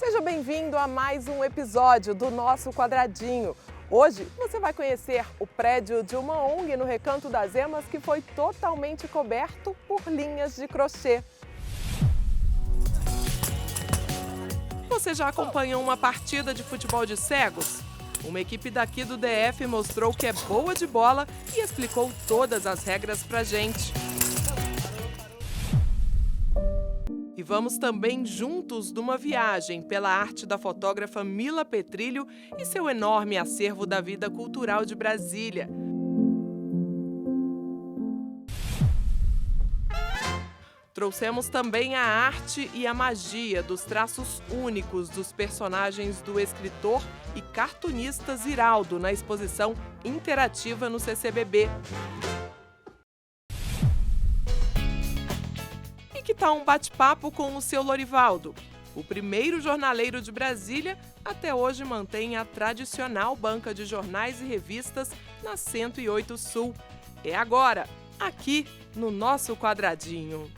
Seja bem-vindo a mais um episódio do nosso Quadradinho. Hoje você vai conhecer o prédio de uma ONG no Recanto das Emas que foi totalmente coberto por linhas de crochê. Você já acompanhou uma partida de futebol de cegos? Uma equipe daqui do DF mostrou que é boa de bola e explicou todas as regras pra gente. E vamos também juntos numa viagem pela arte da fotógrafa Mila Petrilho e seu enorme acervo da vida cultural de Brasília. Trouxemos também a arte e a magia dos traços únicos dos personagens do escritor e cartunista Ziraldo na exposição interativa no CCBB. E que tal um bate-papo com o seu Lorivaldo? O primeiro jornaleiro de Brasília até hoje mantém a tradicional banca de jornais e revistas na 108 Sul. É agora, aqui no nosso Quadradinho.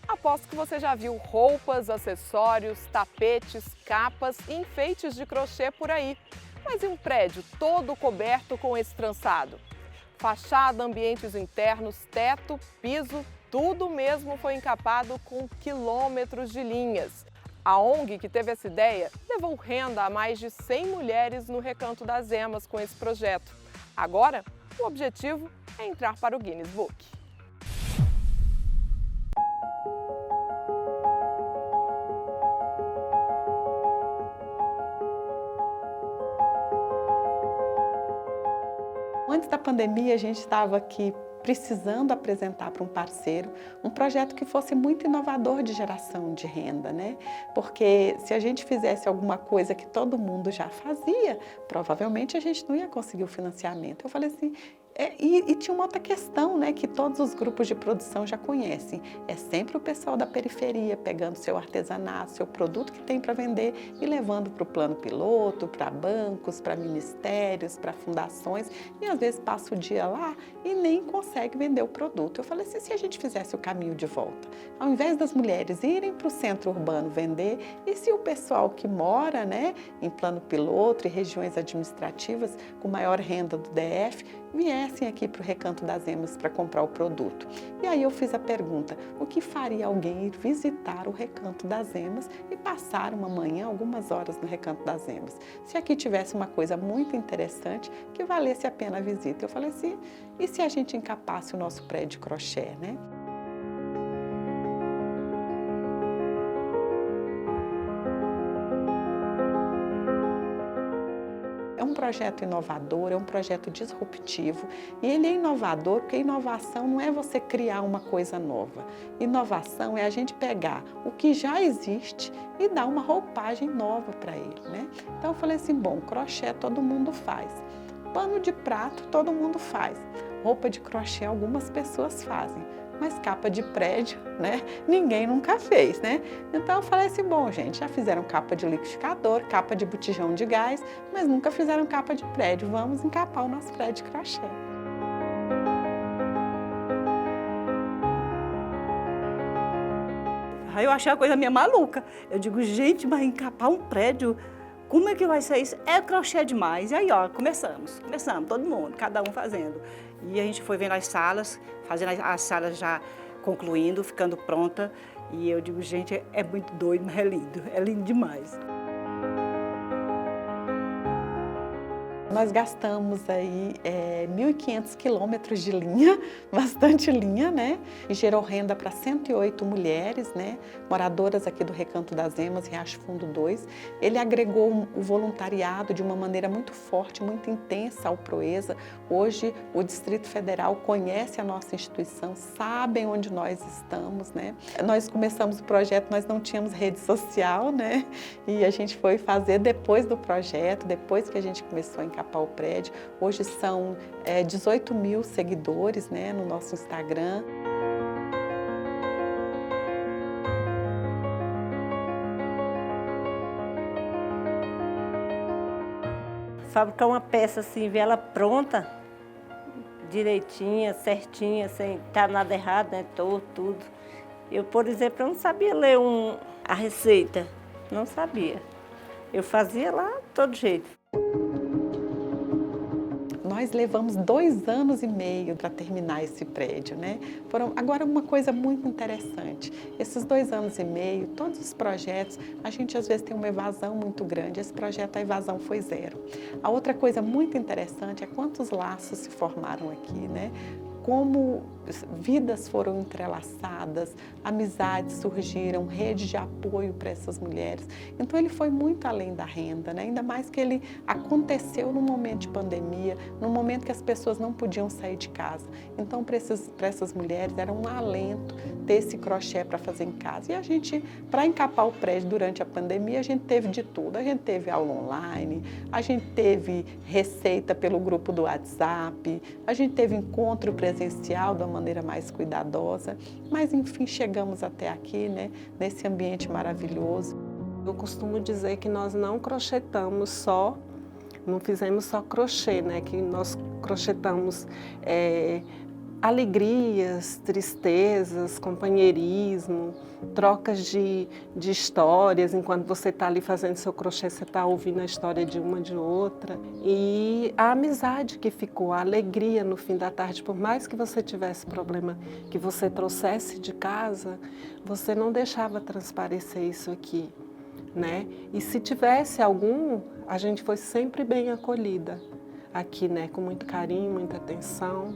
Aposto que você já viu roupas, acessórios, tapetes, capas e enfeites de crochê por aí. Mas e um prédio todo coberto com esse trançado? Fachada, ambientes internos, teto, piso, tudo mesmo foi encapado com quilômetros de linhas. A ONG que teve essa ideia levou renda a mais de 100 mulheres no Recanto das Emas com esse projeto. Agora, o objetivo é entrar para o Guinness Book. Antes da pandemia, a gente estava aqui precisando apresentar para um parceiro um projeto que fosse muito inovador de geração de renda, né? Porque se a gente fizesse alguma coisa que todo mundo já fazia, provavelmente a gente não ia conseguir o financiamento. Eu falei assim, e tinha uma outra questão, né, que todos os grupos de produção já conhecem. É sempre o pessoal da periferia pegando seu artesanato, seu produto que tem para vender e levando para o plano piloto, para bancos, para ministérios, para fundações, e às vezes passa o dia lá e nem consegue vender o produto. Eu falei assim, se a gente fizesse o caminho de volta, ao invés das mulheres irem para o centro urbano vender, e se o pessoal que mora, né, em plano piloto e regiões administrativas com maior renda do DF, viessem aqui para o Recanto das Emas para comprar o produto. E aí eu fiz a pergunta, o que faria alguém ir visitar o Recanto das Emas e passar uma manhã, algumas horas no Recanto das Emas? Se aqui tivesse uma coisa muito interessante que valesse a pena a visita. Eu falei assim, e se a gente encapasse o nosso prédio de crochê, né? É um projeto inovador, é um projeto disruptivo e ele é inovador porque inovação não é você criar uma coisa nova. Inovação é a gente pegar o que já existe e dar uma roupagem nova para ele, né? Então eu falei assim, bom, crochê todo mundo faz, pano de prato todo mundo faz, roupa de crochê algumas pessoas fazem, mas capa de prédio, né? Ninguém nunca fez, né? Então eu falei assim, bom, gente, já fizeram capa de liquidificador, capa de botijão de gás, mas nunca fizeram capa de prédio. Vamos encapar o nosso prédio de crochê. Aí eu achei a coisa meio maluca. Eu digo, gente, mas encapar um prédio, como é que vai ser isso? É crochê demais. E aí, ó, começamos, todo mundo, cada um fazendo. E a gente foi vendo as salas, fazendo as salas já concluindo, ficando pronta. E eu digo, gente, é muito doido, mas é lindo demais. Nós gastamos aí 1.500 quilômetros de linha, bastante linha, né? E gerou renda para 108 mulheres, né? Moradoras aqui do Recanto das Emas, Riacho Fundo 2. Ele agregou o voluntariado de uma maneira muito forte, muito intensa ao Proeza. Hoje o Distrito Federal conhece a nossa instituição, sabem onde nós estamos, né? Nós começamos o projeto, nós não tínhamos rede social, né? E a gente foi fazer depois do projeto, depois que a gente começou a encapar o prédio. Hoje são 18 mil seguidores, né, no nosso Instagram. fabricar uma peça assim, ver ela pronta, direitinha, certinha, sem estar nada errado, né? Tudo. Eu, por exemplo, eu não sabia ler a receita, não sabia. Eu fazia lá de todo jeito. Nós levamos 2 anos e meio para terminar esse prédio, né? Agora, uma coisa muito interessante, esses 2 anos e meio, todos os projetos, a gente às vezes tem uma evasão muito grande, esse projeto a evasão foi 0. A outra coisa muito interessante é quantos laços se formaram aqui, né? Como vidas foram entrelaçadas, amizades surgiram, redes de apoio para essas mulheres. Então ele foi muito além da renda, né? Ainda mais que ele aconteceu num momento de pandemia, num momento que as pessoas não podiam sair de casa. Então para essas mulheres era um alento ter esse crochê para fazer em casa. E a gente, para encapar o prédio durante a pandemia, a gente teve de tudo. A gente teve aula online, a gente teve receita pelo grupo do WhatsApp, a gente teve encontro presencial de uma maneira mais cuidadosa, mas enfim chegamos até aqui, né, nesse ambiente maravilhoso. Eu costumo dizer que nós não crochetamos só, não fizemos só crochê, né, que nós crochetamos alegrias, tristezas, companheirismo, trocas de histórias. Enquanto você está ali fazendo seu crochê, você está ouvindo a história de uma de outra. E a amizade que ficou, a alegria no fim da tarde, por mais que você tivesse problema que você trouxesse de casa, você não deixava transparecer isso aqui, né? E se tivesse algum, a gente foi sempre bem acolhida aqui, né? Com muito carinho, muita atenção.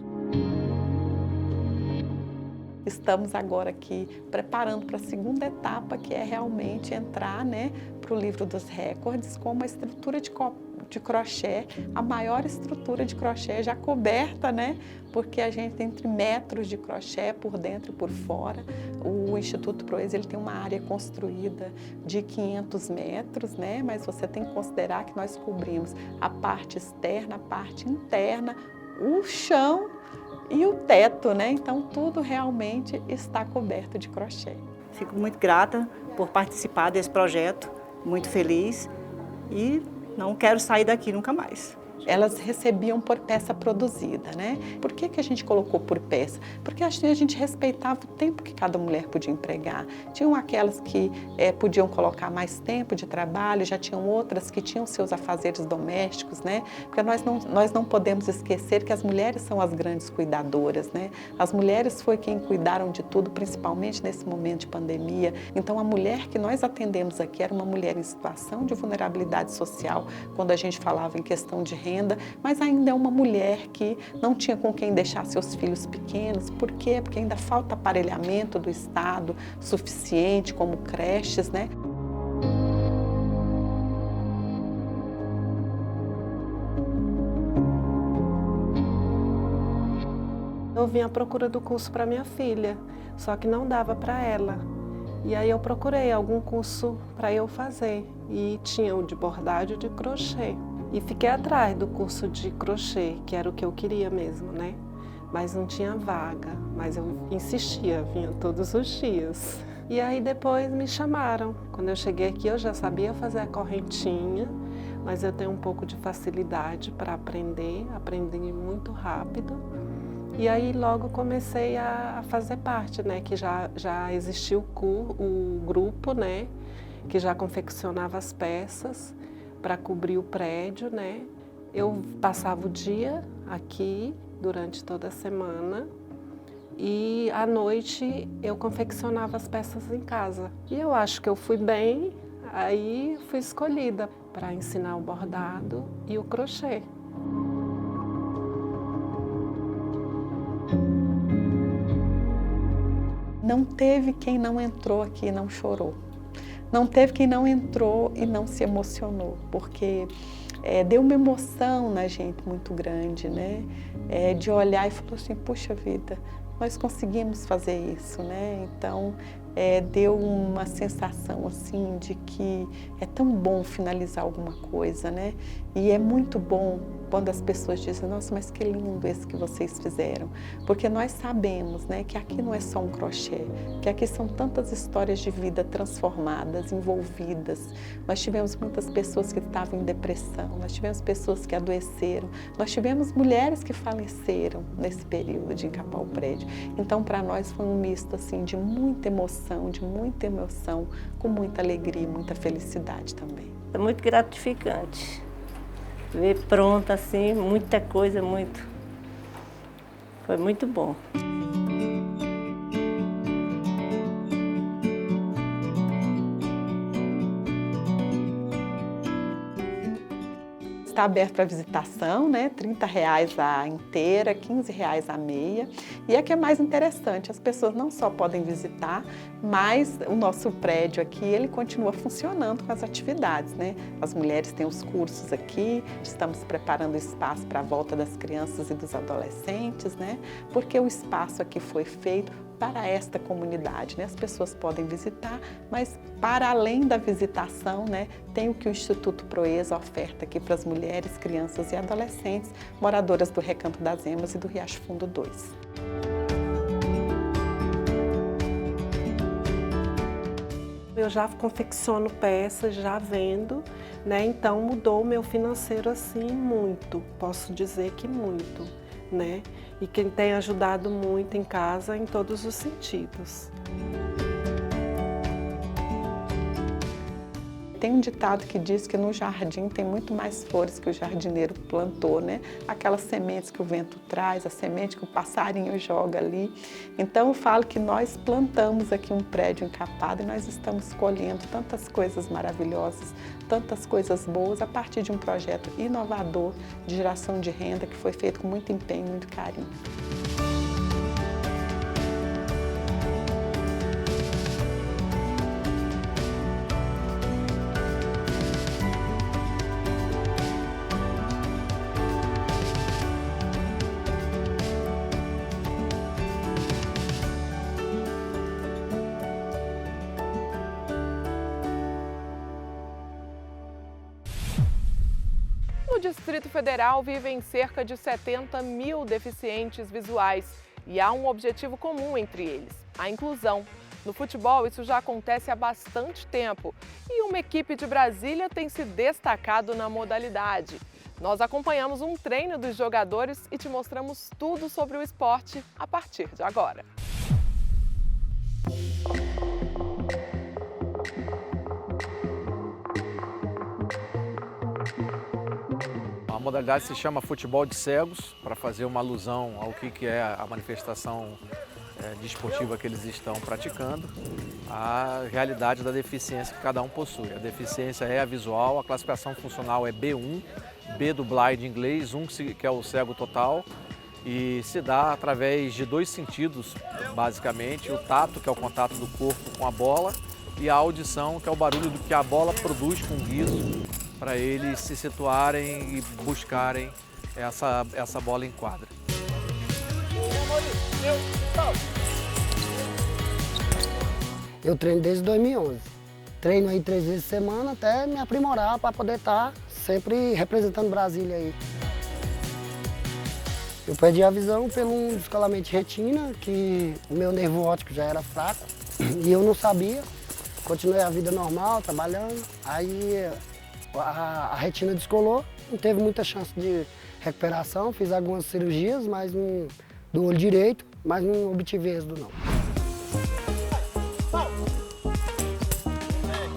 Estamos agora aqui preparando para a segunda etapa, que é realmente entrar, né, para o livro dos recordes com uma estrutura de crochê, a maior estrutura de crochê já coberta, né, porque a gente tem entre metros de crochê por dentro e por fora. O Instituto Proez, ele tem uma área construída de 500 metros, né, mas você tem que considerar que nós cobrimos a parte externa, a parte interna, o chão e o teto, né? Então tudo realmente está coberto de crochê. Fico muito grata por participar desse projeto, muito feliz e não quero sair daqui nunca mais. Elas recebiam por peça produzida, né? Por que a gente colocou por peça? Porque a gente respeitava o tempo que cada mulher podia empregar. Tinham aquelas que podiam colocar mais tempo de trabalho, já tinham outras que tinham seus afazeres domésticos, né? Porque nós não podemos esquecer que as mulheres são as grandes cuidadoras, né? As mulheres foi quem cuidaram de tudo, principalmente nesse momento de pandemia. Então a mulher que nós atendemos aqui era uma mulher em situação de vulnerabilidade social, quando a gente falava em questão de renda, mas ainda é uma mulher que não tinha com quem deixar seus filhos pequenos. Por quê? Porque ainda falta aparelhamento do Estado suficiente, como creches, né? Eu vim à procura do curso para minha filha, só que não dava para ela. E aí eu procurei algum curso para eu fazer e tinha o de bordado e o de crochê. E fiquei atrás do curso de crochê, que era o que eu queria mesmo, né? Mas não tinha vaga, mas eu insistia, vinha todos os dias. E aí depois me chamaram. Quando eu cheguei aqui eu já sabia fazer a correntinha, mas eu tenho um pouco de facilidade para aprender, aprendi muito rápido. E aí logo comecei a fazer parte, né? Que já existia o grupo, né? Que já confeccionava as peças para cobrir o prédio, né? Eu passava o dia aqui durante toda a semana e à noite eu confeccionava as peças em casa. E eu acho que eu fui bem, aí fui escolhida para ensinar o bordado e o crochê. Não teve quem não entrou aqui e não chorou. Não teve quem não entrou e não se emocionou, porque deu uma emoção na gente muito grande, né? De olhar e falar assim, puxa vida, nós conseguimos fazer isso, né? Então, deu uma sensação assim de que é tão bom finalizar alguma coisa, né? E é muito bom quando as pessoas dizem, nossa, mas que lindo esse que vocês fizeram. Porque nós sabemos, né, que aqui não é só um crochê, que aqui são tantas histórias de vida transformadas, envolvidas. Nós tivemos muitas pessoas que estavam em depressão, nós tivemos pessoas que adoeceram, nós tivemos mulheres que faleceram nesse período de encapar o prédio. Então, para nós foi um misto assim, de muita emoção, com muita alegria e muita felicidade também. É muito gratificante ver pronta assim, muita coisa, foi muito bom. Está aberto para visitação, né? R$30 a inteira, R$15 a meia. E é que é mais interessante, as pessoas não só podem visitar, mas o nosso prédio aqui, ele continua funcionando com as atividades, né? As mulheres têm os cursos aqui, estamos preparando espaço para a volta das crianças e dos adolescentes, né? Porque o espaço aqui foi feito para esta comunidade, né? As pessoas podem visitar, mas para além da visitação, né, tem o que o Instituto Proeza oferta aqui para as mulheres, crianças e adolescentes moradoras do Recanto das Emas e do Riacho Fundo 2. Eu já confecciono peças, já vendo, né? Então mudou o meu financeiro assim muito, posso dizer que muito, né? E quem tem ajudado muito em casa em todos os sentidos. Tem um ditado que diz que no jardim tem muito mais flores que o jardineiro plantou, né? Aquelas sementes que o vento traz, a semente que o passarinho joga ali. Então eu falo que nós plantamos aqui um prédio encapado e nós estamos colhendo tantas coisas maravilhosas, tantas coisas boas a partir de um projeto inovador de geração de renda que foi feito com muito empenho e muito carinho. No Distrito Federal vivem cerca de 70 mil deficientes visuais e há um objetivo comum entre eles, a inclusão. No futebol, isso já acontece há bastante tempo e uma equipe de Brasília tem se destacado na modalidade. Nós acompanhamos um treino dos jogadores e te mostramos tudo sobre o esporte a partir de agora. A modalidade se chama futebol de cegos, para fazer uma alusão ao que é a manifestação desportiva que eles estão praticando, a realidade da deficiência que cada um possui. A deficiência é a visual, a classificação funcional é B1, B do blind em inglês, 1 que é o cego total, e se dá através de 2 sentidos, basicamente, o tato, que é o contato do corpo com a bola, e a audição, que é o barulho do que a bola produz com o guizo, para eles se situarem e buscarem essa bola em quadra. Eu treino desde 2011. Treino aí 3 vezes por semana até me aprimorar para poder estar sempre representando Brasília aí. Eu perdi a visão pelo um descolamento de retina, que o meu nervo óptico já era fraco e eu não sabia. Continuei a vida normal, trabalhando. Aí a retina descolou, não teve muita chance de recuperação. Fiz algumas cirurgias, mas do olho direito, mas não obtive êxito não.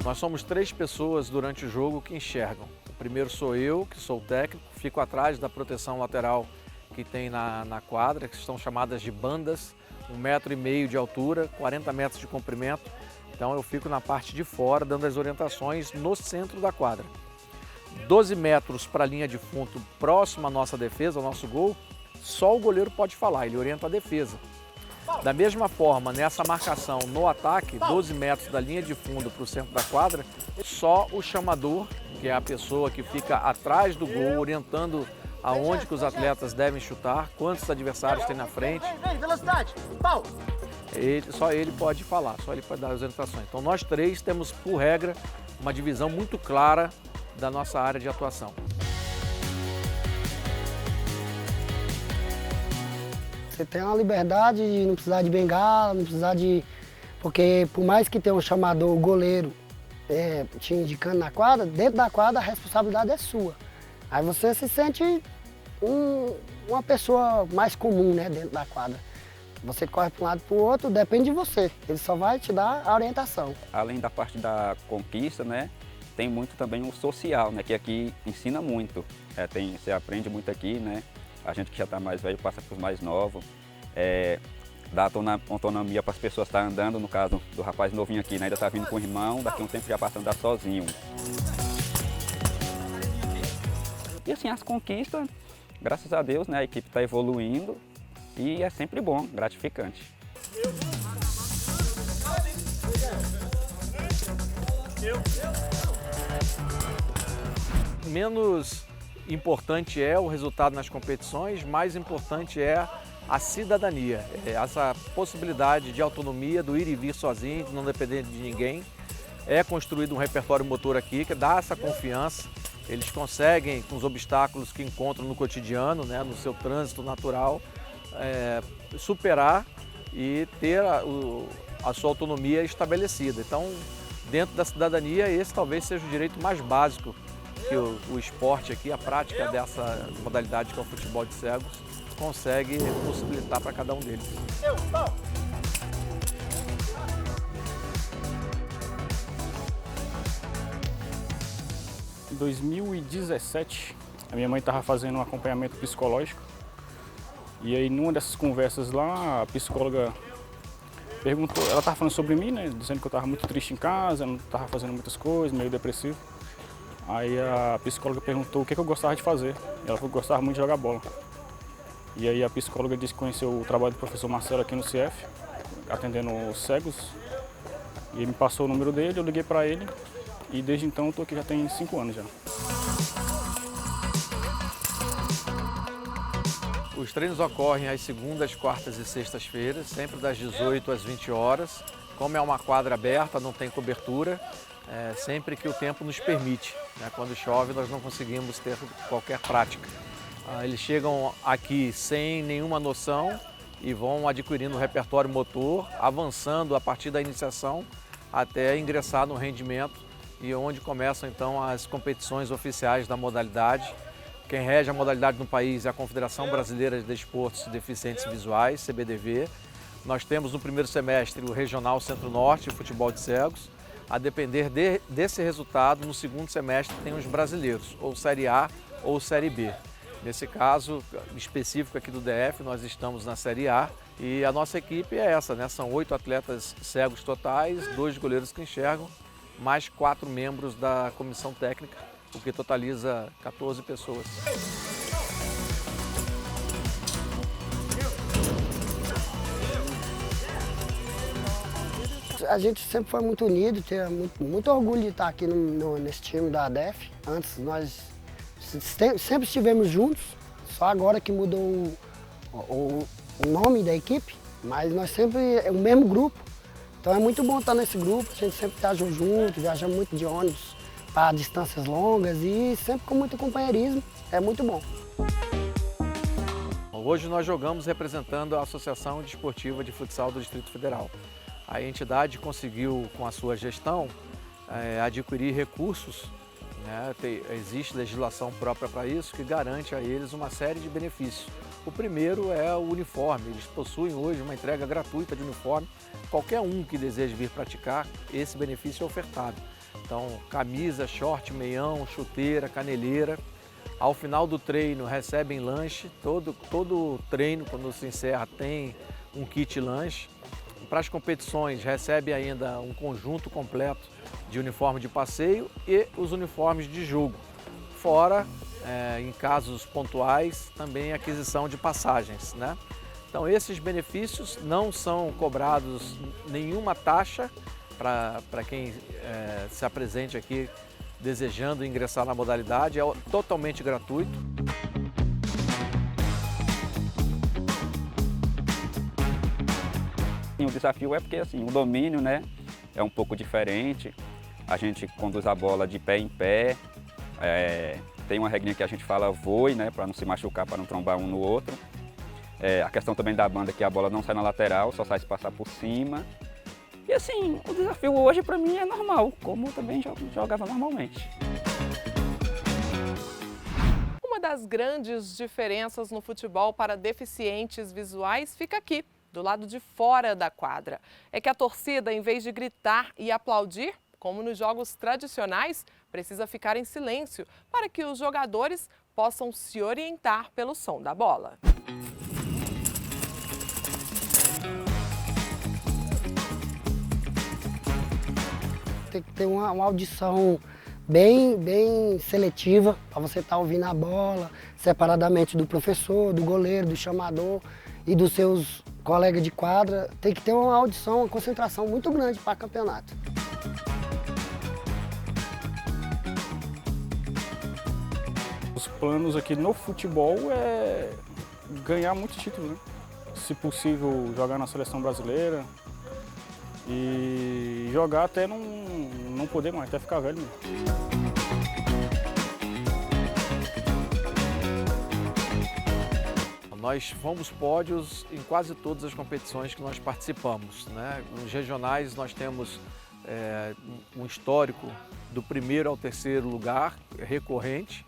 Nós somos 3 pessoas durante o jogo que enxergam. O primeiro sou eu, que sou o técnico, fico atrás da proteção lateral que tem na quadra, que são chamadas de bandas, 1,5 metro de altura, 40 metros de comprimento. Então eu fico na parte de fora, dando as orientações no centro da quadra. 12 metros para a linha de fundo, próximo à nossa defesa, ao nosso gol, só o goleiro pode falar, ele orienta a defesa. Da mesma forma, nessa marcação no ataque, 12 metros da linha de fundo para o centro da quadra, só o chamador, que é a pessoa que fica atrás do gol, orientando aonde que os atletas devem chutar, quantos adversários tem na frente. Só ele pode falar, só ele pode dar as orientações. Então nós 3 temos, por regra, uma divisão muito clara da nossa área de atuação. Você tem uma liberdade de não precisar de bengala, não precisar de... Porque por mais que tenha um chamador, o goleiro, te indicando na quadra, dentro da quadra a responsabilidade é sua. Aí você se sente uma pessoa mais comum, né, dentro da quadra. Você corre para um lado e para o outro, depende de você. Ele só vai te dar a orientação. Além da parte da conquista, né, tem muito também o social, né, que aqui ensina muito. Você aprende muito aqui, né? A gente que já está mais velho passa para os mais novos. Dá autonomia para as pessoas estar andando, no caso do rapaz novinho aqui, né, ainda está vindo com o irmão, daqui a um tempo já passa a andar sozinho. E assim, as conquistas, graças a Deus, né, a equipe está evoluindo e é sempre bom, gratificante. Menos importante é o resultado nas competições, mais importante é a cidadania, essa possibilidade de autonomia, do ir e vir sozinho, de não depender de ninguém. É construído um repertório motor aqui que dá essa confiança. Eles conseguem, com os obstáculos que encontram no cotidiano, né, no seu trânsito natural, superar e ter a sua autonomia estabelecida. Então, dentro da cidadania, esse talvez seja o direito mais básico que o esporte aqui, a prática dessa modalidade que é o futebol de cegos, consegue possibilitar para cada um deles. Em 2017, a minha mãe estava fazendo um acompanhamento psicológico e aí numa dessas conversas lá, a psicóloga perguntou, ela estava falando sobre mim, né, dizendo que eu estava muito triste em casa, não estava fazendo muitas coisas, meio depressivo. Aí a psicóloga perguntou o que eu gostava de fazer. Ela falou que gostava muito de jogar bola. E aí a psicóloga disse que conheceu o trabalho do professor Marcelo aqui no CF, atendendo os cegos. E ele me passou o número dele, eu liguei para ele e desde então eu estou aqui já tem 5 anos já. Os treinos ocorrem às segundas, quartas e sextas-feiras, sempre das 18 às 20 horas. Como é uma quadra aberta, não tem cobertura, sempre que o tempo nos permite, né? Quando chove, nós não conseguimos ter qualquer prática. Eles chegam aqui sem nenhuma noção e vão adquirindo um repertório motor, avançando a partir da iniciação até ingressar no rendimento e onde começam então as competições oficiais da modalidade. Quem rege a modalidade no país é a Confederação Brasileira de Desportos de Deficientes Visuais, CBDV. Nós temos no primeiro semestre o Regional Centro-Norte, Futebol de Cegos. A depender desse resultado, no segundo semestre tem os brasileiros, ou Série A ou Série B. Nesse caso específico aqui do DF, nós estamos na Série A e a nossa equipe é essa, né? São 8 atletas cegos totais, 2 goleiros que enxergam, mais 4 membros da comissão técnica, o que totaliza 14 pessoas. A gente sempre foi muito unido, tinha muito orgulho de estar aqui nesse time da ADEF. Antes nós sempre estivemos juntos, só agora que mudou o nome da equipe, mas nós sempre é o mesmo grupo. Então é muito bom estar nesse grupo, a gente sempre está junto, viajamos muito de ônibus para distâncias longas e sempre com muito companheirismo, é muito bom. Hoje nós jogamos representando a Associação Desportiva de Futsal do Distrito Federal. A entidade conseguiu, com a sua gestão, adquirir recursos, né? Existe legislação própria para isso que garante a eles uma série de benefícios. O primeiro é o uniforme, eles possuem hoje uma entrega gratuita de uniforme. Qualquer um que deseje vir praticar, esse benefício é ofertado. Então, camisa, short, meião, chuteira, caneleira. Ao final do treino recebem lanche, todo treino quando se encerra tem um kit lanche. Para as competições recebe ainda um conjunto completo de uniforme de passeio e os uniformes de jogo. Fora, em casos pontuais, também aquisição de passagens, né? Então esses benefícios não são cobrados nenhuma taxa para quem se apresente aqui desejando ingressar na modalidade, é totalmente gratuito. O desafio é porque assim, o domínio, né, é um pouco diferente. A gente conduz a bola de pé em pé. Tem uma regrinha que a gente fala voe, né, para não se machucar, para não trombar um no outro. A questão também da banda, que a bola não sai na lateral, só sai se passar por cima. E assim, o desafio hoje para mim é normal, como eu também jogava normalmente. Uma das grandes diferenças no futebol para deficientes visuais fica aqui, do lado de fora da quadra. É que a torcida, em vez de gritar e aplaudir, como nos jogos tradicionais, precisa ficar em silêncio para que os jogadores possam se orientar pelo som da bola. Tem que ter uma audição bem seletiva para você estar ouvindo a bola, separadamente do professor, do goleiro, do chamador e dos seus colegas de quadra. Tem que ter uma audição, uma concentração muito grande para campeonato. Os planos aqui no futebol é ganhar muitos títulos, né? Se possível, jogar na seleção brasileira e jogar até não poder mais, até ficar velho mesmo. Nós fomos pódios em quase todas as competições que nós participamos, né? Nos regionais nós temos um histórico do primeiro ao terceiro lugar, recorrente,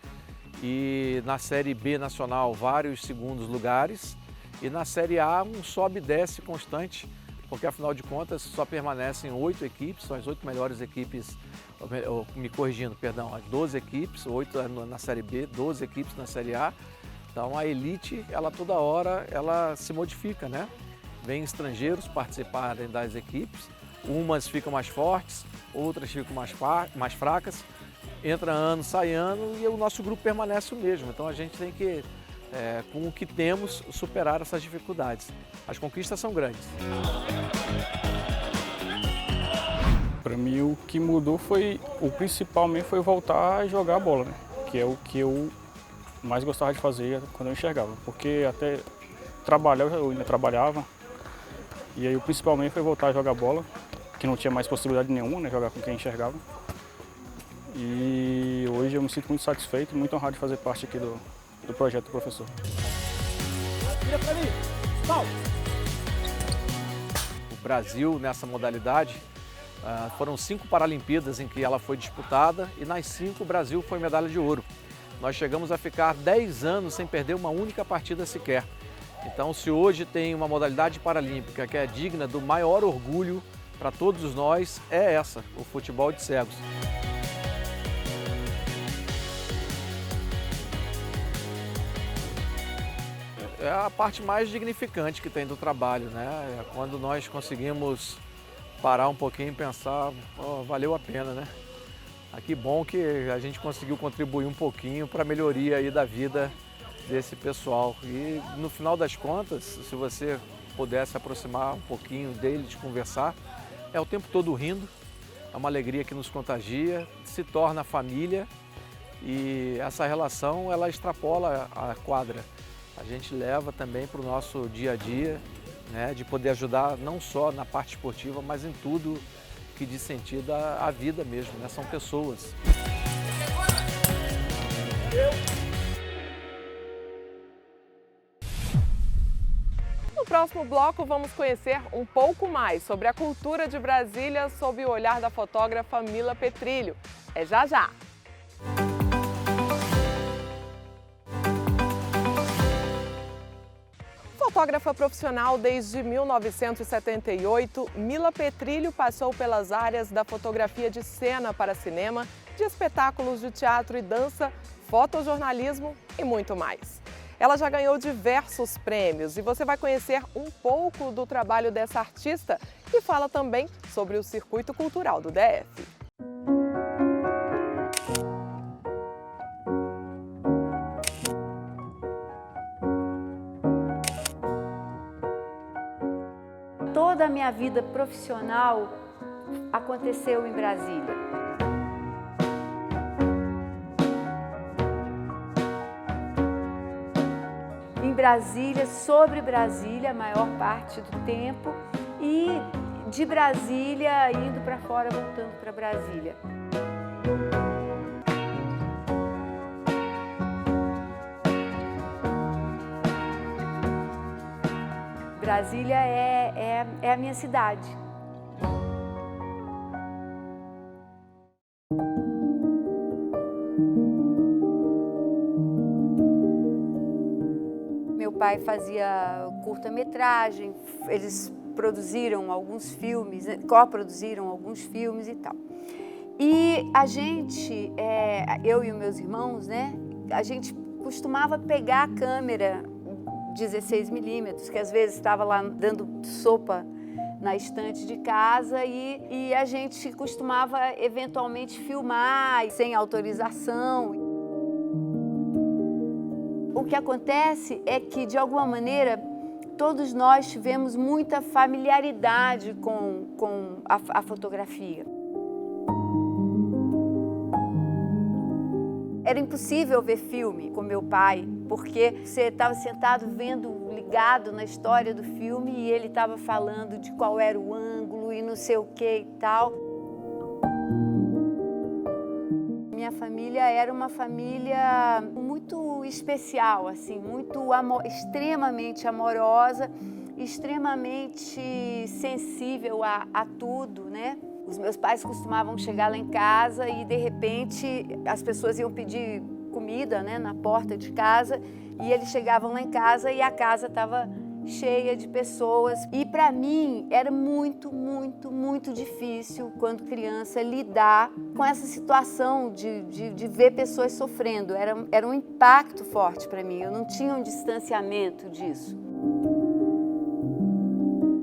e na Série B nacional vários segundos lugares, e na Série A um sobe e desce constante, porque afinal de contas só permanecem 8 equipes, são as 8 melhores equipes, me corrigindo, perdão, as 12 equipes, 8 na Série B, 12 equipes na Série A. Então a elite, ela toda hora, ela se modifica, né? Vem estrangeiros participarem das equipes, umas ficam mais fortes, outras ficam mais fracas, entra ano, sai ano e o nosso grupo permanece o mesmo. Então a gente tem que, com o que temos, superar essas dificuldades. As conquistas são grandes. Para mim o que mudou o principal mesmo foi voltar a jogar a bola, né? Que é o que eu mais gostava de fazer quando eu enxergava, porque até trabalhar eu ainda trabalhava, e aí o principal mesmo foi voltar a jogar bola, que não tinha mais possibilidade nenhuma, né, jogar com quem enxergava. E hoje eu me sinto muito satisfeito e muito honrado de fazer parte aqui do projeto do professor. Vira pra mim. O Brasil, nessa modalidade, foram 5 Paralimpíadas em que ela foi disputada, e nas 5 o Brasil foi medalha de ouro. Nós chegamos a ficar 10 anos sem perder uma única partida sequer. Então, se hoje tem uma modalidade paralímpica que é digna do maior orgulho para todos nós, é essa, o futebol de cegos. É a parte mais dignificante que tem do trabalho, né? É quando nós conseguimos parar um pouquinho e pensar, valeu a pena, né? Que bom que a gente conseguiu contribuir um pouquinho para a melhoria aí da vida desse pessoal. E no final das contas, se você pudesse aproximar um pouquinho deles, conversar, é o tempo todo rindo, é uma alegria que nos contagia, se torna família, e essa relação ela extrapola a quadra. A gente leva também para o nosso dia a dia, né, de poder ajudar não só na parte esportiva, mas em tudo que diz sentido à vida mesmo, né? São pessoas. No próximo bloco, vamos conhecer um pouco mais sobre a cultura de Brasília sob o olhar da fotógrafa Mila Petrilho. É já já! Fotógrafa profissional desde 1978, Mila Petrilho passou pelas áreas da fotografia de cena para cinema, de espetáculos de teatro e dança, fotojornalismo e muito mais. Ela já ganhou diversos prêmios e você vai conhecer um pouco do trabalho dessa artista, que fala também sobre o circuito cultural do DF. Toda a minha vida profissional aconteceu em Brasília. Em Brasília, sobre Brasília, a maior parte do tempo, e de Brasília indo para fora, voltando para Brasília. Brasília é a minha cidade. Meu pai fazia curta-metragem, eles produziram alguns filmes, coproduziram alguns filmes e tal. E a gente, eu e os meus irmãos, né, a gente costumava pegar a câmera 16mm, que às vezes estava lá dando sopa na estante de casa e a gente costumava eventualmente filmar sem autorização. O que acontece é que, de alguma maneira, todos nós tivemos muita familiaridade com a fotografia. Era impossível ver filme com meu pai, porque você estava sentado vendo, ligado na história do filme e ele estava falando de qual era o ângulo e não sei o que e tal. Minha família era uma família muito especial, assim, extremamente amorosa, extremamente sensível a tudo, né? Os meus pais costumavam chegar lá em casa e, de repente, as pessoas iam pedir comida, né, na porta de casa e eles chegavam lá em casa e a casa estava cheia de pessoas. E, para mim, era muito, muito, muito difícil, quando criança, lidar com essa situação de ver pessoas sofrendo. Era um impacto forte para mim, eu não tinha um distanciamento disso.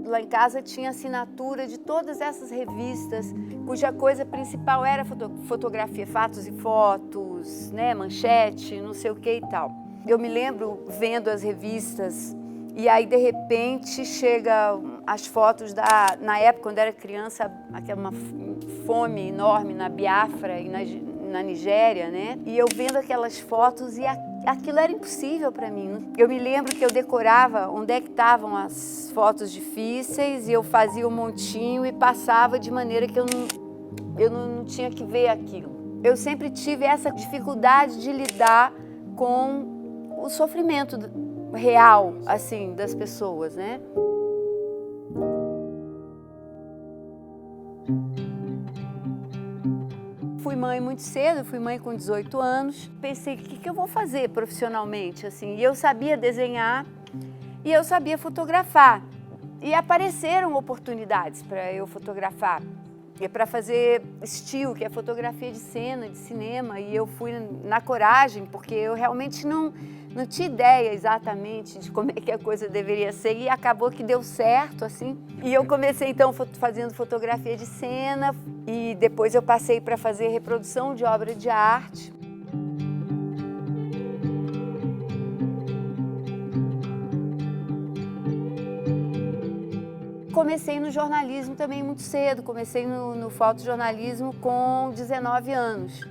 Lá em casa tinha assinatura de todas essas revistas, cuja coisa principal era fotografia, fatos e fotos, né, manchete, não sei o que e tal. Eu me lembro vendo as revistas e aí, de repente, chega as fotos na época, quando era criança, uma fome enorme na Biafra e na Nigéria, né? E eu vendo aquelas fotos e aquilo era impossível para mim. Eu me lembro que eu decorava onde é que estavam as fotos difíceis e eu fazia um montinho e passava de maneira que eu não tinha que ver aquilo. Eu sempre tive essa dificuldade de lidar com o sofrimento real, assim, das pessoas, né? Fui mãe muito cedo, fui mãe com 18 anos. Pensei, o que eu vou fazer profissionalmente, assim? E eu sabia desenhar e eu sabia fotografar. E apareceram oportunidades para eu fotografar. E para fazer still, que é fotografia de cena, de cinema. E eu fui na coragem, porque eu realmente não tinha ideia exatamente de como é que a coisa deveria ser e acabou que deu certo, assim. E eu comecei, então, fazendo fotografia de cena e depois eu passei para fazer reprodução de obra de arte. Comecei no jornalismo também muito cedo, comecei no fotojornalismo com 19 anos.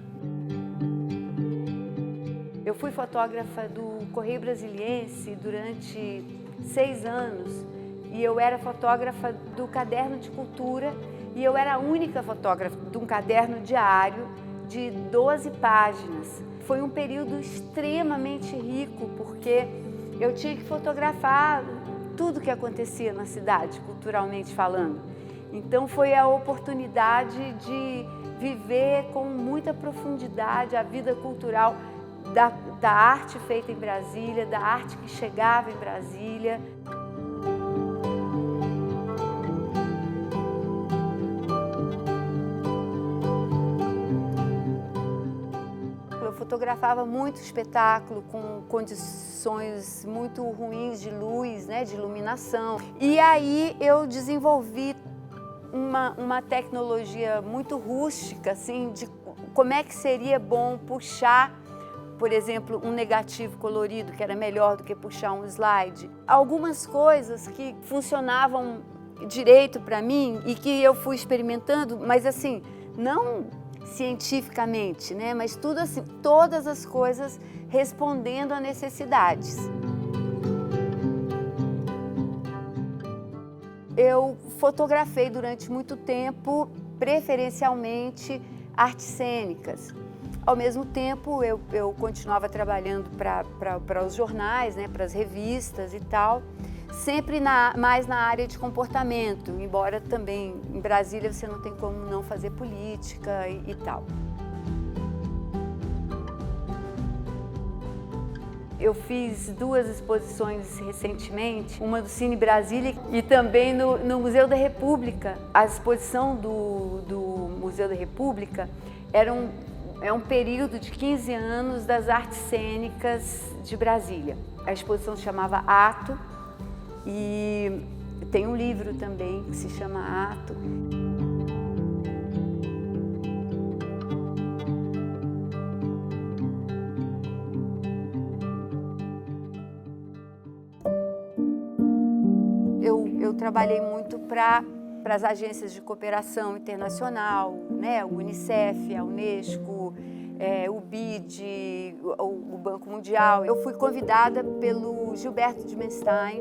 Eu fui fotógrafa do Correio Brasiliense durante 6 anos e eu era fotógrafa do Caderno de Cultura e eu era a única fotógrafa de um caderno diário de 12 páginas. Foi um período extremamente rico porque eu tinha que fotografar tudo que acontecia na cidade, culturalmente falando. Então foi a oportunidade de viver com muita profundidade a vida cultural da arte feita em Brasília, da arte que chegava em Brasília. Eu fotografava muito espetáculo com condições muito ruins de luz, né, de iluminação. E aí eu desenvolvi uma tecnologia muito rústica, assim, de como é que seria bom puxar, por exemplo, um negativo colorido, que era melhor do que puxar um slide. Algumas coisas que funcionavam direito para mim e que eu fui experimentando, mas assim, não cientificamente, né? Mas tudo assim, todas as coisas respondendo a necessidades. Eu fotografei durante muito tempo, preferencialmente, artes cênicas. Ao mesmo tempo, eu continuava trabalhando para os jornais, né, para as revistas e tal. sempre mais na área de comportamento, embora também em Brasília você não tem como não fazer política e tal. Eu fiz 2 exposições recentemente, uma do Cine Brasília e também no Museu da República. A exposição do Museu da República é um período de 15 anos das artes cênicas de Brasília. A exposição se chamava Ato e tem um livro também que se chama Ato. Eu trabalhei muito para as agências de cooperação internacional, né? O Unicef, a Unesco, o BID, o Banco Mundial. Eu fui convidada pelo Gilberto de Menstein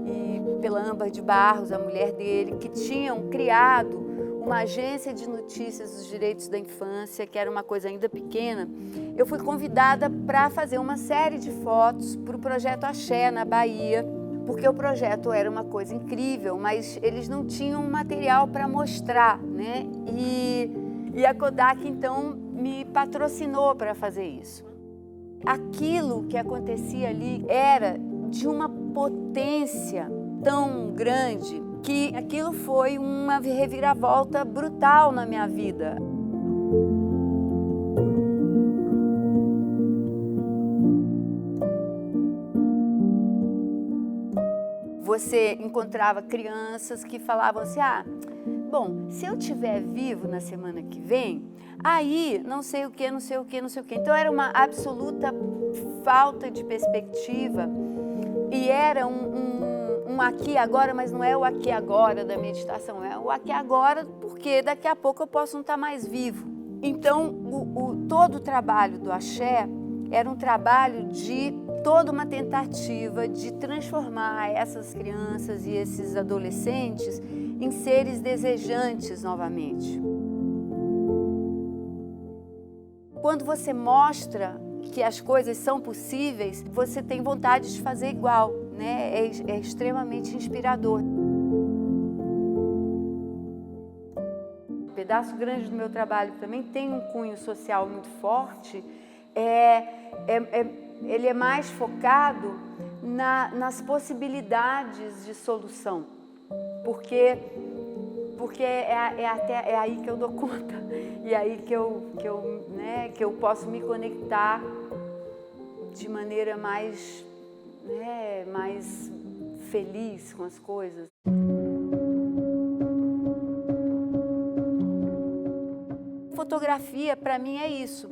e pela Âmbar de Barros, a mulher dele, que tinham criado uma agência de notícias dos direitos da infância, que era uma coisa ainda pequena. Eu fui convidada para fazer uma série de fotos para o projeto Axé, na Bahia, porque o projeto era uma coisa incrível, mas eles não tinham material para mostrar, né? E a Kodak, então, me patrocinou para fazer isso. Aquilo que acontecia ali era de uma potência tão grande que aquilo foi uma reviravolta brutal na minha vida. Você encontrava crianças que falavam assim, bom, se eu estiver vivo na semana que vem, aí não sei o que, não sei o que, não sei o que. Então era uma absoluta falta de perspectiva e era um aqui e agora, mas não é o aqui e agora da meditação, é o aqui e agora porque daqui a pouco eu posso não estar mais vivo. Então todo o trabalho do Axé era um trabalho de toda uma tentativa de transformar essas crianças e esses adolescentes em seres desejantes novamente. Quando você mostra que as coisas são possíveis, você tem vontade de fazer igual, né? É extremamente inspirador. Um pedaço grande do meu trabalho também tem um cunho social muito forte. Ele é mais focado nas possibilidades de solução, porque é aí que eu dou conta e aí que eu posso me conectar de maneira mais feliz com as coisas. Fotografia, para mim, é isso.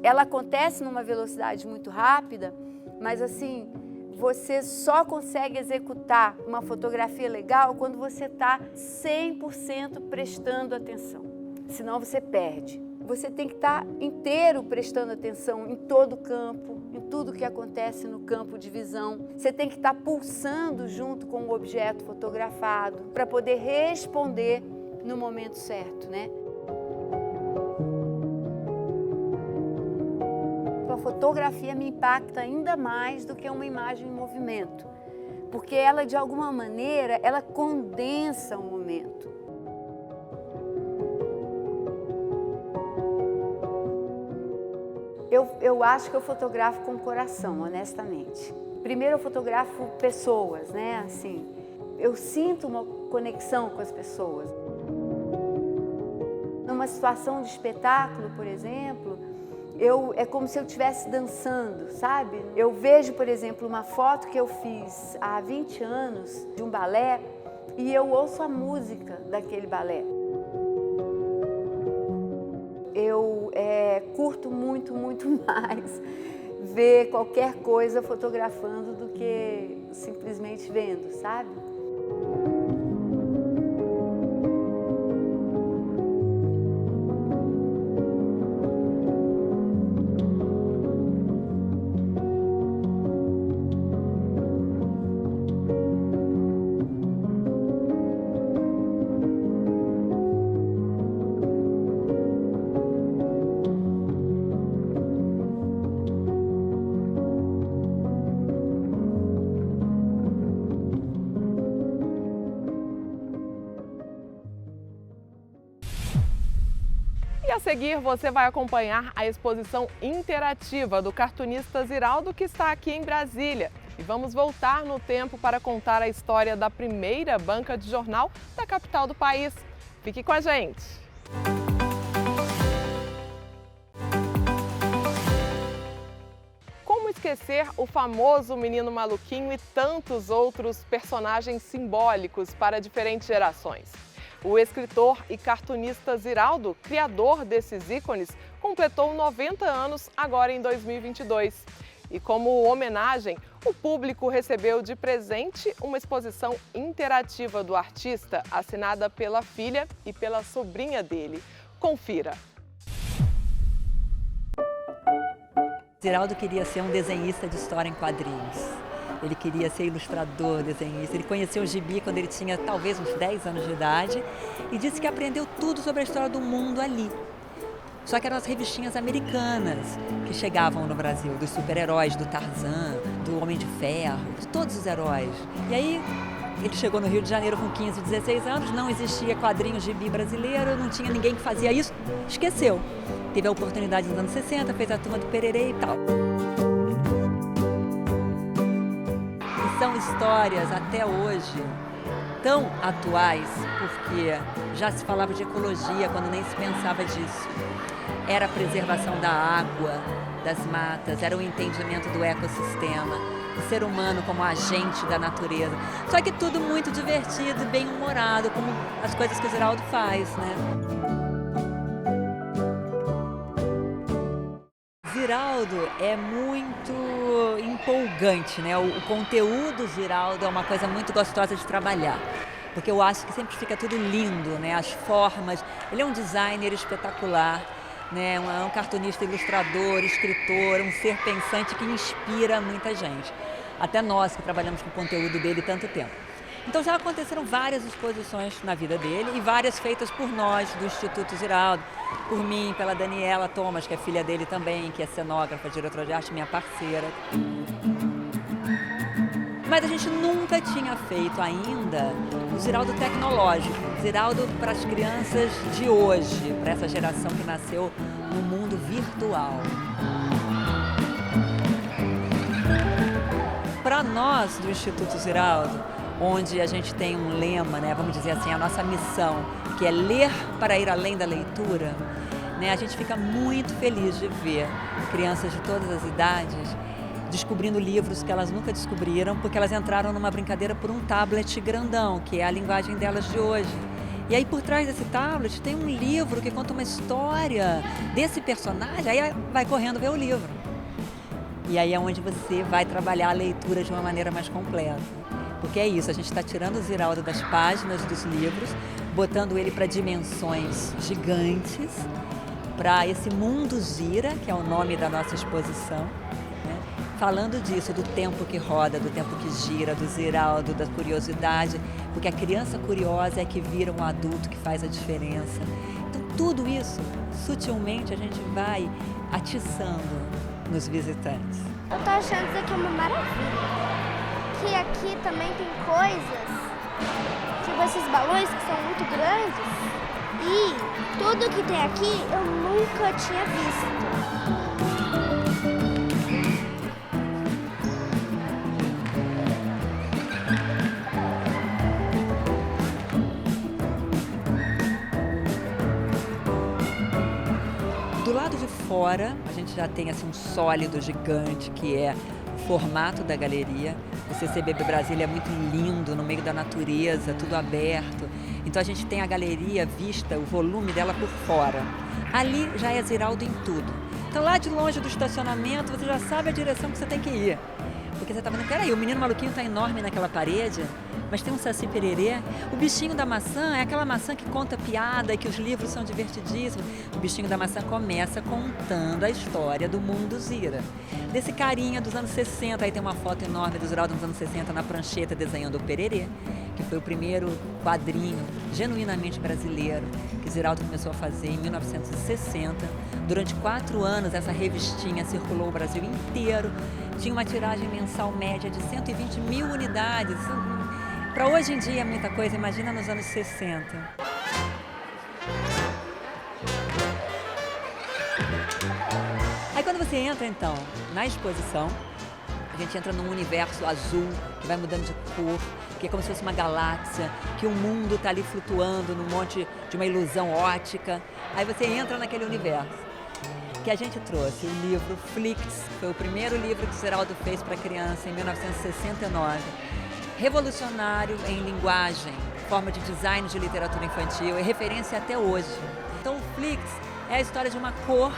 Ela acontece numa velocidade muito rápida, mas assim, você só consegue executar uma fotografia legal quando você está 100% prestando atenção, senão você perde. Você tem que estar inteiro prestando atenção em todo o campo, em tudo que acontece no campo de visão. Você tem que estar pulsando junto com o objeto fotografado para poder responder no momento certo, né? A fotografia me impacta ainda mais do que uma imagem em movimento, porque ela, de alguma maneira, ela condensa o momento. Eu acho que eu fotografo com o coração, honestamente. Primeiro eu fotografo pessoas, né? Assim, eu sinto uma conexão com as pessoas. Numa situação de espetáculo, por exemplo, é como se eu estivesse dançando, sabe? Eu vejo, por exemplo, uma foto que eu fiz há 20 anos de um balé e eu ouço a música daquele balé. Eu curto muito, muito mais ver qualquer coisa fotografando do que simplesmente vendo, sabe? seguir, você vai acompanhar a exposição interativa do cartunista Ziraldo, que está aqui em Brasília. E vamos voltar no tempo para contar a história da primeira banca de jornal da capital do país. Fique com a gente! Como esquecer o famoso Menino Maluquinho e tantos outros personagens simbólicos para diferentes gerações? O escritor e cartunista Ziraldo, criador desses ícones, completou 90 anos agora em 2022. E como homenagem, o público recebeu de presente uma exposição interativa do artista, assinada pela filha e pela sobrinha dele. Confira! Ziraldo queria ser um desenhista de história em quadrinhos. Ele queria ser ilustrador, desenhista. Ele conheceu o gibi quando ele tinha talvez uns 10 anos de idade e disse que aprendeu tudo sobre a história do mundo ali. Só que eram as revistinhas americanas que chegavam no Brasil, dos super-heróis, do Tarzan, do Homem de Ferro, de todos os heróis. E aí ele chegou no Rio de Janeiro com 15, 16 anos, não existia quadrinhos gibi brasileiro, não tinha ninguém que fazia isso, esqueceu. Teve a oportunidade nos anos 60, fez a Turma do Pererê e tal. E são histórias até hoje tão atuais, porque já se falava de ecologia quando nem se pensava disso. Era a preservação da água, das matas, era o entendimento do ecossistema, o ser humano como agente da natureza. Só que tudo muito divertido e bem-humorado, como as coisas que o Ziraldo faz, né? Ziraldo é muito empolgante, né? O conteúdo Ziraldo é uma coisa muito gostosa de trabalhar, porque eu acho que sempre fica tudo lindo, né? As formas, ele é um designer espetacular, né? Um cartunista, ilustrador, escritor, um ser pensante que inspira muita gente, até nós que trabalhamos com o conteúdo dele tanto tempo. Então já aconteceram várias exposições na vida dele e várias feitas por nós do Instituto Ziraldo, por mim, pela Daniela Thomas, que é filha dele também, que é cenógrafa, diretora de arte, minha parceira. Mas a gente nunca tinha feito ainda o Ziraldo tecnológico, Ziraldo para as crianças de hoje, para essa geração que nasceu no mundo virtual. Para nós do Instituto Ziraldo, onde a gente tem um lema, né, vamos dizer assim, a nossa missão, que é ler para ir além da leitura, né, a gente fica muito feliz de ver crianças de todas as idades descobrindo livros que elas nunca descobriram, porque elas entraram numa brincadeira por um tablet grandão, que é a linguagem delas de hoje. E aí por trás desse tablet tem um livro que conta uma história desse personagem, aí vai correndo ver o livro. E aí é onde você vai trabalhar a leitura de uma maneira mais completa. Porque é isso, a gente está tirando o Ziraldo das páginas dos livros, botando ele para dimensões gigantes, para esse mundo Zira, que é o nome da nossa exposição, né? Falando disso, do tempo que roda, do tempo que gira, do Ziraldo, da curiosidade, porque a criança curiosa é que vira um adulto que faz a diferença. Então tudo isso, sutilmente, a gente vai atiçando nos visitantes. Eu tô achando isso aqui uma maravilha. Que aqui também tem coisas, tipo esses balões que são muito grandes, e tudo que tem aqui eu nunca tinha visto. Do lado de fora, a gente já tem assim, um sólido gigante, que é o formato da galeria. O CCBB Brasília é muito lindo, no meio da natureza, tudo aberto. Então a gente tem a galeria vista, o volume dela por fora. Ali já é Ziraldo em tudo. Então lá de longe do estacionamento, você já sabe a direção que você tem que ir. Porque você está vendo, peraí, o Menino Maluquinho está enorme naquela parede, mas tem um Saci Pererê. O Bichinho da Maçã é aquela maçã que conta piada, que os livros são divertidíssimos. O Bichinho da Maçã começa contando a história do mundo Zira. Desse carinha dos anos 60, aí tem uma foto enorme do Ziraldo nos anos 60 na prancheta desenhando o Pererê, que foi o primeiro quadrinho genuinamente brasileiro que Ziraldo começou a fazer em 1960. Durante 4 anos essa revistinha circulou o Brasil inteiro, tinha uma tiragem mensal média de 120 mil unidades. Para hoje em dia é muita coisa, imagina nos anos 60. você entra então na exposição, a gente entra num universo azul que vai mudando de cor, que é como se fosse uma galáxia, que o mundo está ali flutuando num monte de uma ilusão ótica. Aí você entra naquele universo. Que a gente trouxe o livro Flix, foi o primeiro livro que o Ziraldo fez para criança em 1969. Revolucionário em linguagem, forma de design de literatura infantil, é referência até hoje. Então o Flix é a história de uma cor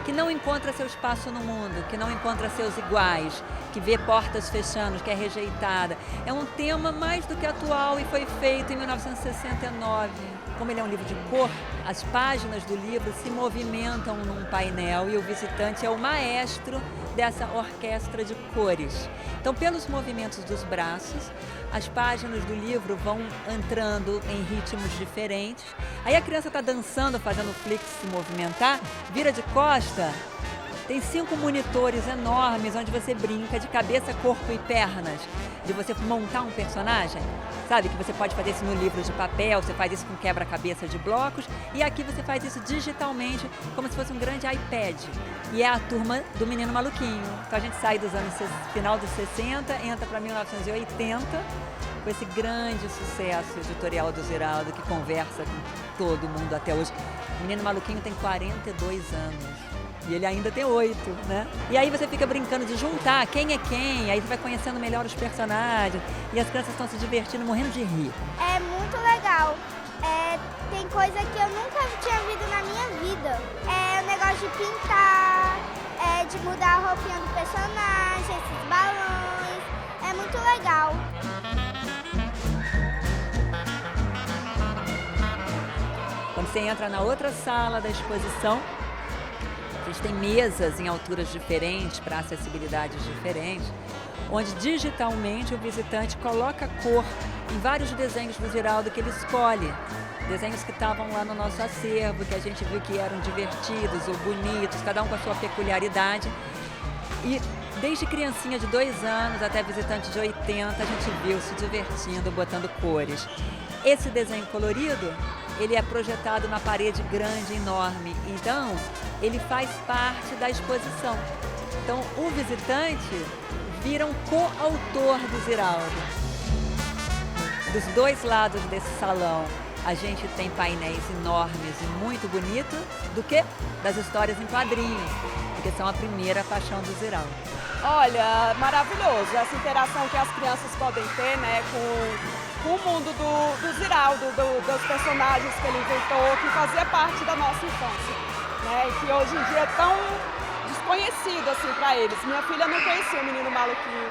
que não encontra seu espaço no mundo, que não encontra seus iguais, que vê portas fechando, que é rejeitada. É um tema mais do que atual e foi feito em 1969. Como ele é um livro de cor, as páginas do livro se movimentam num painel e o visitante é o maestro dessa orquestra de cores. Então, pelos movimentos dos braços, as páginas do livro vão entrando em ritmos diferentes. Aí a criança está dançando, fazendo o Flix se movimentar, vira de costa, tem 5 monitores enormes onde você brinca de cabeça, corpo e pernas, de você montar um personagem. Sabe que você pode fazer isso no livro de papel, você faz isso com quebra-cabeça de blocos, e aqui você faz isso digitalmente, como se fosse um grande iPad. E é a turma do Menino Maluquinho. Então a gente sai dos anos final dos 60, entra para 1980, com esse grande sucesso editorial do Ziraldo, que conversa com todo mundo até hoje. O Menino Maluquinho tem 42 anos. E ele ainda tem 8, né? E aí você fica brincando de juntar quem é quem, aí você vai conhecendo melhor os personagens e as crianças estão se divertindo, morrendo de rir. É muito legal. Tem coisa que eu nunca tinha visto na minha vida. É o negócio de pintar, de mudar a roupinha do personagem, esses balões. É muito legal. Quando você entra na outra sala da exposição, a gente tem mesas em alturas diferentes, para acessibilidades diferentes, onde digitalmente o visitante coloca cor em vários desenhos do Ziraldo que ele escolhe. Desenhos que estavam lá no nosso acervo, que a gente viu que eram divertidos ou bonitos, cada um com a sua peculiaridade. E desde criancinha de 2 anos até visitante de 80, a gente viu se divertindo, botando cores. Esse desenho colorido, ele é projetado na parede grande, enorme. Então, ele faz parte da exposição. Então, o visitante vira um coautor do Ziraldo. Dos 2 lados desse salão, a gente tem painéis enormes e muito bonitos do que das histórias em quadrinhos, porque são a primeira paixão do Ziraldo. Olha, maravilhoso essa interação que as crianças podem ter, né, com o mundo do Ziraldo, dos personagens que ele inventou, que fazia parte da nossa infância, né, e que hoje em dia é tão desconhecido assim para eles. Minha filha não conhecia o Menino Maluquinho,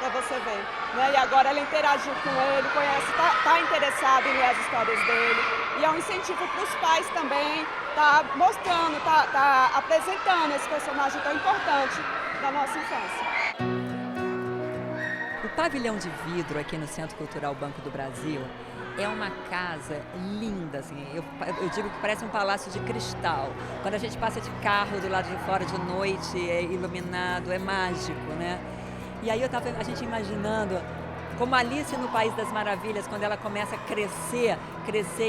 para você ver, né, e agora ela interagiu com ele, conhece, tá interessada em ler as histórias dele, e é um incentivo para os pais também, tá mostrando, tá apresentando esse personagem tão importante da nossa infância. O pavilhão de vidro aqui no Centro Cultural Banco do Brasil é uma casa linda, assim, eu digo que parece um palácio de cristal. Quando a gente passa de carro do lado de fora de noite, é iluminado, é mágico, né? E aí a gente imaginando como Alice no País das Maravilhas, quando ela começa a crescer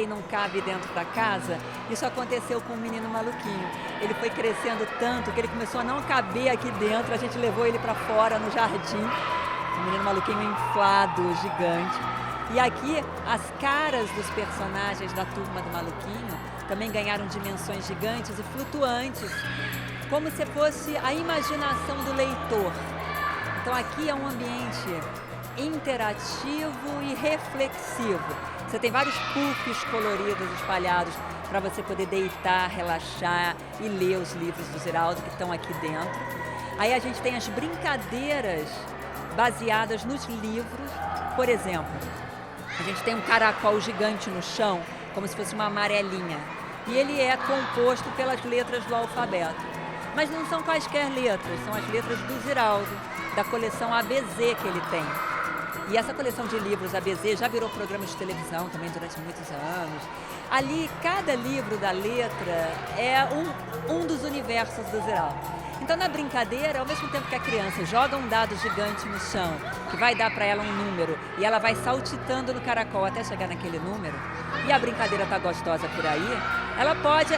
e não cabe dentro da casa, isso aconteceu com o Menino Maluquinho. Ele foi crescendo tanto que ele começou a não caber aqui dentro, a gente levou ele para fora no jardim. O Menino Maluquinho inflado, gigante. E aqui as caras dos personagens da turma do Maluquinho também ganharam dimensões gigantes e flutuantes, como se fosse a imaginação do leitor. Então aqui é um ambiente interativo e reflexivo. Você tem vários puffs coloridos espalhados para você poder deitar, relaxar e ler os livros do Ziraldo que estão aqui dentro. Aí a gente tem as brincadeiras baseadas nos livros. Por exemplo, a gente tem um caracol gigante no chão, como se fosse uma amarelinha. E ele é composto pelas letras do alfabeto. Mas não são quaisquer letras, são as letras do Ziraldo, da coleção ABZ que ele tem. E essa coleção de livros ABZ já virou programa de televisão também durante muitos anos. Ali, cada livro da letra é um dos universos do Ziraldo. Então, na brincadeira, ao mesmo tempo que a criança joga um dado gigante no chão, que vai dar para ela um número, e ela vai saltitando no caracol até chegar naquele número, e a brincadeira está gostosa por aí, ela pode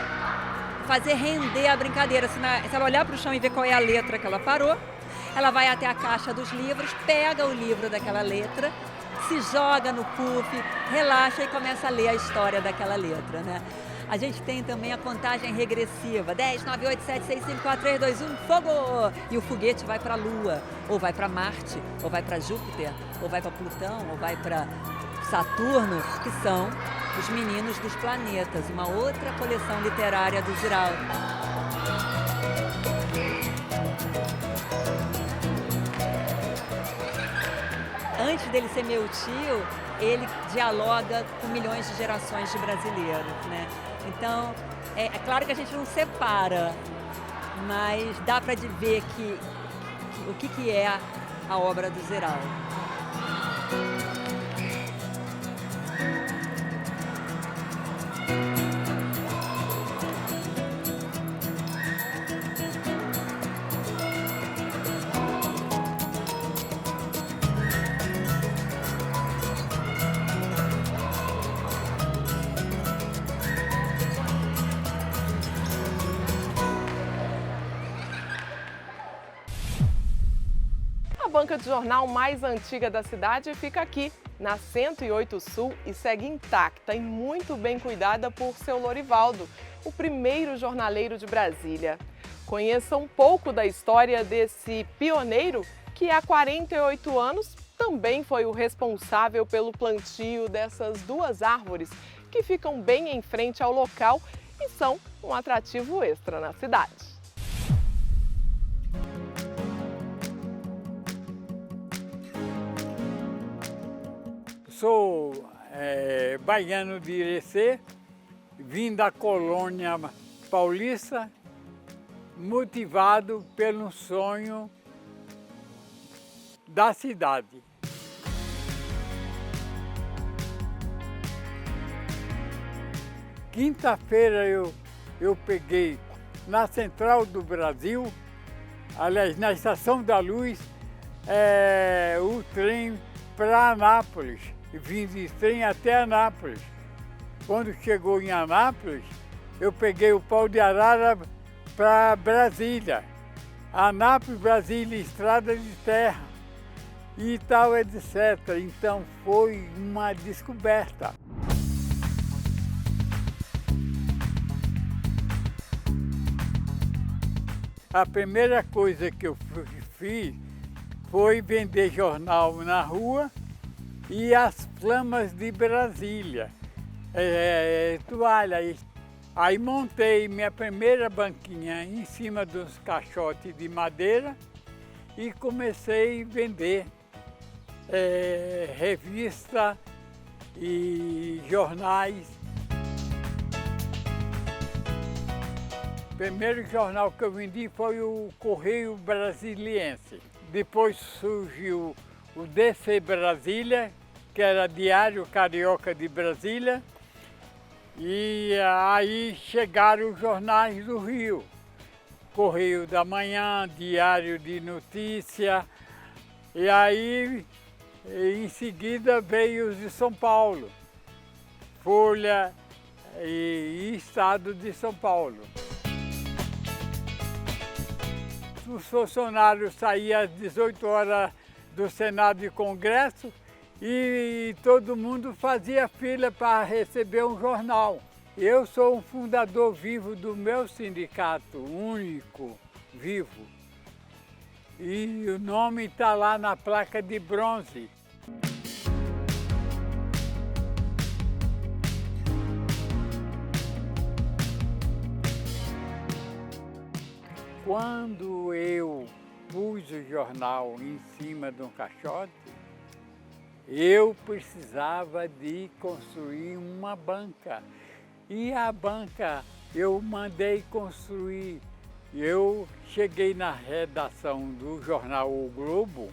fazer render a brincadeira. Se ela olhar para o chão e ver qual é a letra que ela parou, ela vai até a caixa dos livros, pega o livro daquela letra, se joga no puff, relaxa e começa a ler a história daquela letra, né? A gente tem também a contagem regressiva, 10, 9, 8, 7, 6, 5, 4, 3, 2, 1, fogo! E o foguete vai para a Lua, ou vai para Marte, ou vai para Júpiter, ou vai para Plutão, ou vai para Saturno, que são os meninos dos planetas, uma outra coleção literária do Ziraldo. Antes dele ser meu tio, ele dialoga com milhões de gerações de brasileiros, né? Então, é claro que a gente não separa, mas dá para ver o que é a obra do Ziraldo. A banca de jornal mais antiga da cidade fica aqui, na 108 Sul, e segue intacta e muito bem cuidada por seu Lorivaldo, o primeiro jornaleiro de Brasília. Conheça um pouco da história desse pioneiro que há 48 anos também foi o responsável pelo plantio dessas duas árvores que ficam bem em frente ao local e são um atrativo extra na cidade. Sou baiano de Irecê, vim da colônia paulista, motivado pelo sonho da cidade. Quinta-feira eu peguei na Central do Brasil, aliás, na Estação da Luz, o trem para Anápolis. Vim de trem até Anápolis. Quando chegou em Anápolis, eu peguei o pau de arara para Brasília. Anápolis, Brasília, estrada de terra e tal, etc. Então foi uma descoberta. A primeira coisa que eu fiz foi vender jornal na rua e as flamas de Brasília, toalha. Aí montei minha primeira banquinha em cima dos caixotes de madeira e comecei a vender revista e jornais. O primeiro jornal que eu vendi foi o Correio Brasiliense. Depois surgiu o DC Brasília, que era Diário Carioca de Brasília, e aí chegaram os jornais do Rio. Correio da Manhã, Diário de Notícia, e aí em seguida veio os de São Paulo, Folha e Estado de São Paulo. Os funcionários saíam às 18 horas do Senado e Congresso e todo mundo fazia fila para receber um jornal. Eu sou um fundador vivo do meu sindicato, único, vivo. E o nome está lá na placa de bronze. Quando eu pus o jornal em cima de um caixote, eu precisava de construir uma banca. E a banca eu mandei construir. Eu cheguei na redação do jornal O Globo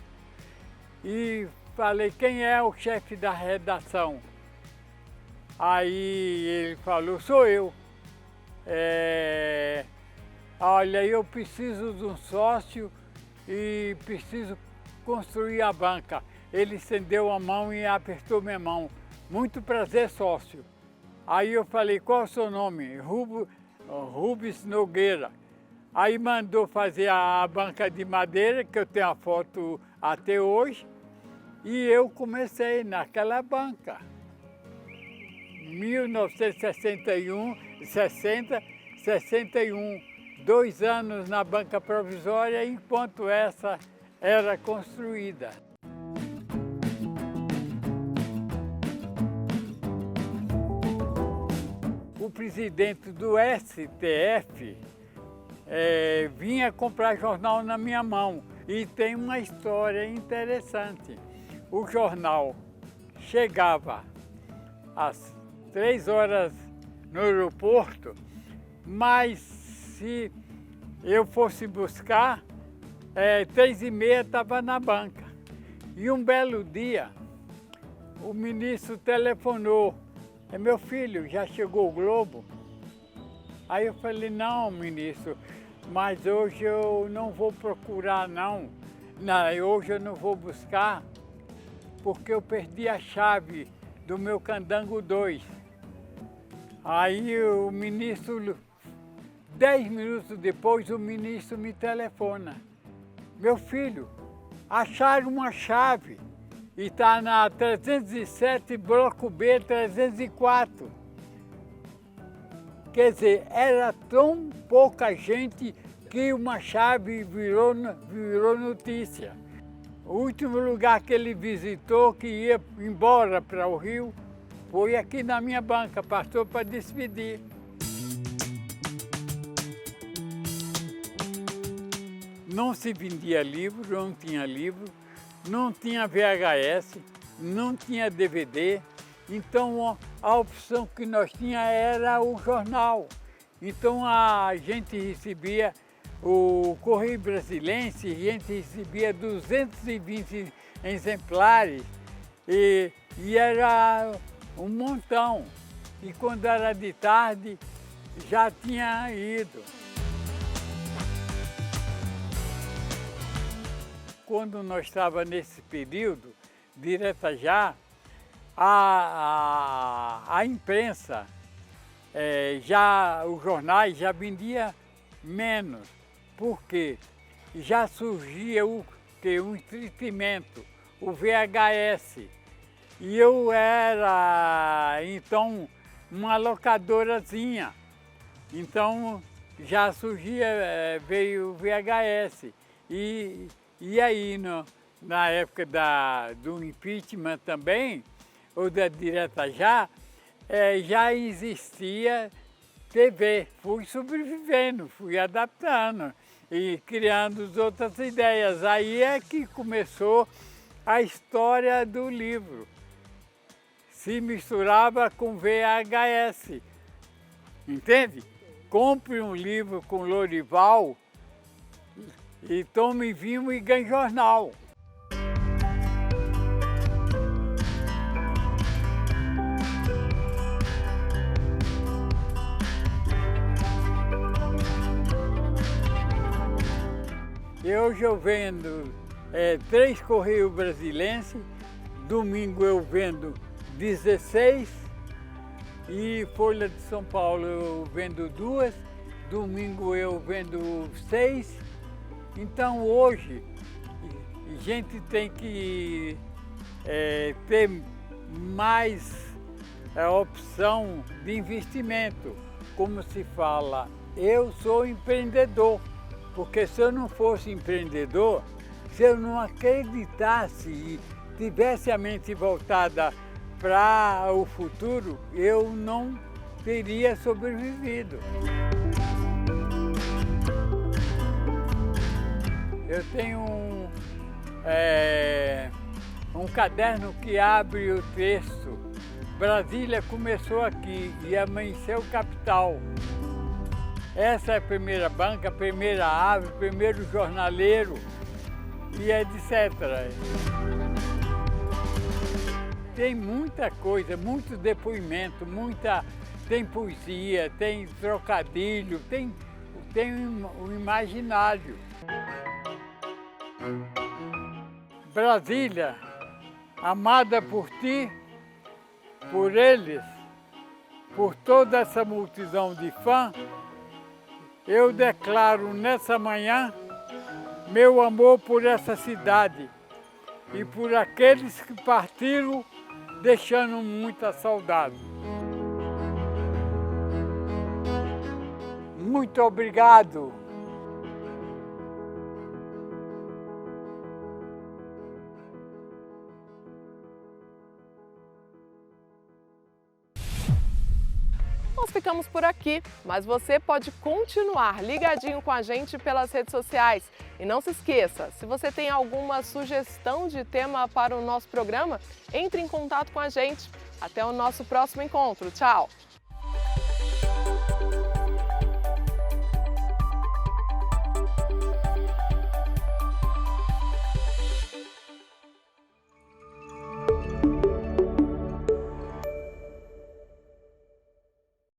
e falei, quem é o chefe da redação? Aí ele falou, sou eu. Olha, eu preciso de um sócio e preciso construir a banca. Ele estendeu a mão e apertou minha mão. Muito prazer, sócio. Aí eu falei, qual é o seu nome? Rubens Nogueira. Aí mandou fazer a banca de madeira, que eu tenho a foto até hoje, e eu comecei naquela banca. 1961, 61, 2 anos na banca provisória, enquanto essa era construída. O presidente do STF vinha comprar jornal na minha mão, e tem uma história interessante. O jornal chegava às 3 horas no aeroporto, mas se eu fosse buscar, 3h30 estava na banca. E um belo dia, o ministro telefonou: meu filho, já chegou o Globo? Aí eu falei: não, ministro, mas hoje eu não vou procurar, não. Hoje eu não vou buscar, porque eu perdi a chave do meu Candango 2. Aí o ministro, 10 minutos depois, o ministro me telefona: meu filho, acharam uma chave e está na 307, bloco B, 304. Quer dizer, era tão pouca gente que uma chave virou notícia. O último lugar que ele visitou, que ia embora para o Rio, foi aqui na minha banca, passou para despedir. Não se vendia livro, não tinha livro, não tinha VHS, não tinha DVD, então a opção que nós tínhamos era o jornal. Então a gente recebia o Correio Brasilense, a gente recebia 220 exemplares e era um montão. E quando era de tarde, já tinha ido. Quando nós estávamos nesse período, direto já, a imprensa, os jornais já vendiam menos. Por quê? Já surgia o entretenimento, o VHS. E eu era, então, uma locadorazinha. Então, já surgia, veio o VHS. E aí, na época do impeachment também, ou da direta já existia TV. Fui sobrevivendo, fui adaptando e criando as outras ideias. Aí é que começou a história do livro. Se misturava com VHS, entende? Compre um livro com Lorival e tome vinho e ganhe jornal. E hoje eu vendo 3 Correios Brasilenses, domingo eu vendo 16 e Folha de São Paulo eu vendo 2, domingo eu vendo 6. Então hoje a gente tem que ter mais opção de investimento. Como se fala, eu sou empreendedor, porque se eu não fosse empreendedor, se eu não acreditasse e tivesse a mente voltada para o futuro, eu não teria sobrevivido. Eu tenho um caderno que abre o texto. Brasília começou aqui e amanheceu capital. Essa é a primeira banca, a primeira ave, o primeiro jornaleiro e etc. Tem muita coisa, muito depoimento, tem poesia, tem trocadilho, tem o imaginário. Brasília, amada por ti, por eles, por toda essa multidão de fãs, eu declaro nessa manhã meu amor por essa cidade e por aqueles que partiram, deixando muita saudade. Muito obrigado. Nós ficamos por aqui, mas você pode continuar ligadinho com a gente pelas redes sociais. E não se esqueça, se você tem alguma sugestão de tema para o nosso programa, entre em contato com a gente. Até o nosso próximo encontro. Tchau!